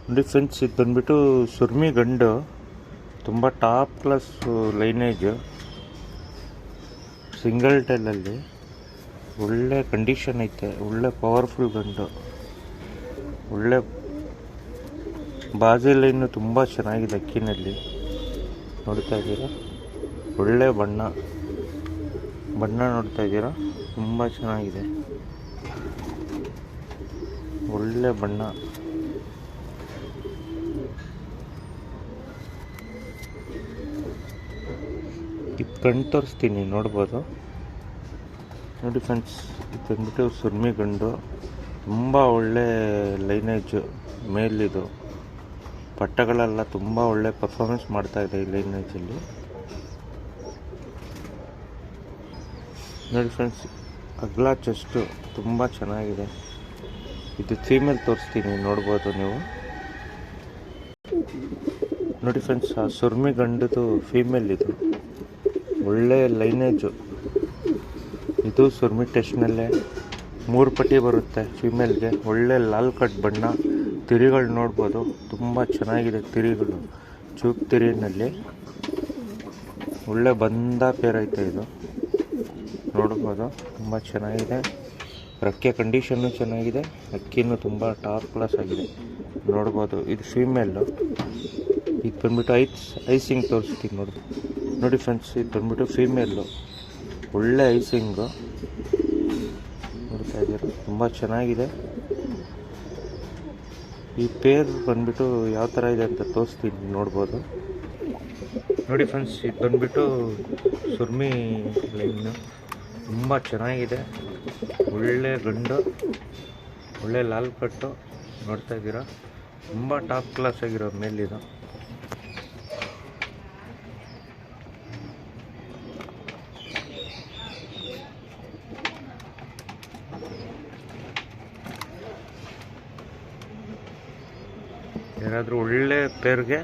ನೋಡಿ ಫ್ರೆಂಡ್ಸ್, ಇದು ಬಂದ್ಬಿಟ್ಟು ಸುರ್ಮಿ ಗಂಡು, ತುಂಬ ಟಾಪ್ ಕ್ಲಾಸ್ ಲೈನೇಜ್, ಸಿಂಗಲ್ ಟೈಲಲ್ಲಿ ಒಳ್ಳೆ ಕಂಡೀಷನ್ ಐತೆ. ಒಳ್ಳೆ ಪವರ್ಫುಲ್ ಗಂಡು, ಒಳ್ಳೆ ಬಾಜಿ ಲೈನು ತುಂಬ ಚೆನ್ನಾಗಿದೆ. ಅಕ್ಕಿನಲ್ಲಿ ನೋಡ್ತಾ ಇದ್ದೀರಾ, ಒಳ್ಳೆ ಬಣ್ಣ ನೋಡ್ತಾ ಇದ್ದೀರಾ, ತುಂಬ ಚೆನ್ನಾಗಿದೆ. ಒಳ್ಳೆ ಬಣ್ಣ. ಇದು ಕಣ್ಣು ತೋರಿಸ್ತೀನಿ, ನೋಡ್ಬೋದು. ನೋಡಿ ಫ್ರೆಂಡ್ಸ್, ಇದು ಬಂದ್ಬಿಟ್ಟು ಸುರ್ಮಿ ಗಂಡು, ತುಂಬ ಒಳ್ಳೆ ಲೈನೇಜು. ಮೇಲಿದು ಪಟ್ಟಗಳೆಲ್ಲ ತುಂಬ ಒಳ್ಳೆ ಪರ್ಫಾರ್ಮೆನ್ಸ್ ಮಾಡ್ತಾಯಿದೆ ಈ ಲೈನೇಜಲ್ಲಿ. ನೋಡಿ ಫ್ರೆಂಡ್ಸ್, ಅಗಲ ಚೆಸ್ಟು ತುಂಬ ಚೆನ್ನಾಗಿದೆ. ಇದು ಫೀಮೇಲ್ ತೋರಿಸ್ತೀನಿ, ನೋಡ್ಬೋದು ನೀವು. ನೋಡಿ ಫ್ರೆಂಡ್ಸ್, ಆ ಸುರ್ಮಿ ಗಂಡದು ಫೀಮೇಲ್ ಇದು. ಒಳ್ಳೆ ಲೈನೇಜು. ಇದು ಸುರ್ಮಿ ಟೆಸ್ಟ್ನಲ್ಲೇ 3 ಪಟ್ಟಿ ಬರುತ್ತೆ ಫೀಮೇಲ್ಗೆ. ಒಳ್ಳೆ ಲಾಲ್ ಕಟ್ ಬಣ್ಣ. ತಿರಿಗಳು ನೋಡ್ಬೋದು, ತುಂಬ ಚೆನ್ನಾಗಿದೆ ತಿರಿಗಳು. ಚೂಪ್ ತಿರಿನಲ್ಲಿ ಒಳ್ಳೆ ಬಂದ ಪೇರ್ ಐತೆ ಇದು, ನೋಡ್ಬೋದು. ತುಂಬ ಚೆನ್ನಾಗಿದೆ. ರೆಕ್ಕೆ ಕಂಡೀಷನ್ನು ಚೆನ್ನಾಗಿದೆ. ಅಕ್ಕಿನೂ ತುಂಬ ಟಾಪ್ ಕ್ಲಾಸ್ ಆಗಿದೆ, ನೋಡ್ಬೋದು. ಇದು ಫೀಮೇಲು. ಇದು ಬಂದ್ಬಿಟ್ಟು ಐಸಿಂಗ್ ತೋರಿಸ್ತೀನಿ ನೋಡಿ ಫ್ರೆಂಡ್ಸ್, ಇದು ಬಂದ್ಬಿಟ್ಟು ಫೀಮೇಲು. ಒಳ್ಳೆ ಐಸಿಂಗು ನೋಡ್ತಾ ಇದ್ದೀರಾ, ತುಂಬ ಚೆನ್ನಾಗಿದೆ. ಈ ಪೇರ್ ಬಂದ್ಬಿಟ್ಟು ಯಾವ ಥರ ಇದೆ ಅಂತ ತೋರಿಸ್ತೀನಿ, ನೋಡ್ಬೋದು. ನೋಡಿ ಫ್ರೆಂಡ್ಸ್, ಇದು ಬಂದ್ಬಿಟ್ಟು ಸುರ್ಮಿ ಲೈನು, ತುಂಬ ಚೆನ್ನಾಗಿದೆ. ಒಳ್ಳೆ ಗಂಡು, ಒಳ್ಳೆ ಲಾಲ್ ಕಟ್ಟು ನೋಡ್ತಾ ಇದ್ದೀರಾ, ತುಂಬ ಟಾಪ್ ಕ್ಲಾಸ್ ಆಗಿರೋ ಮೇಲಿದು. ಯಾರಾದರೂ ಒಳ್ಳೆ ಪೇರ್ಗೆ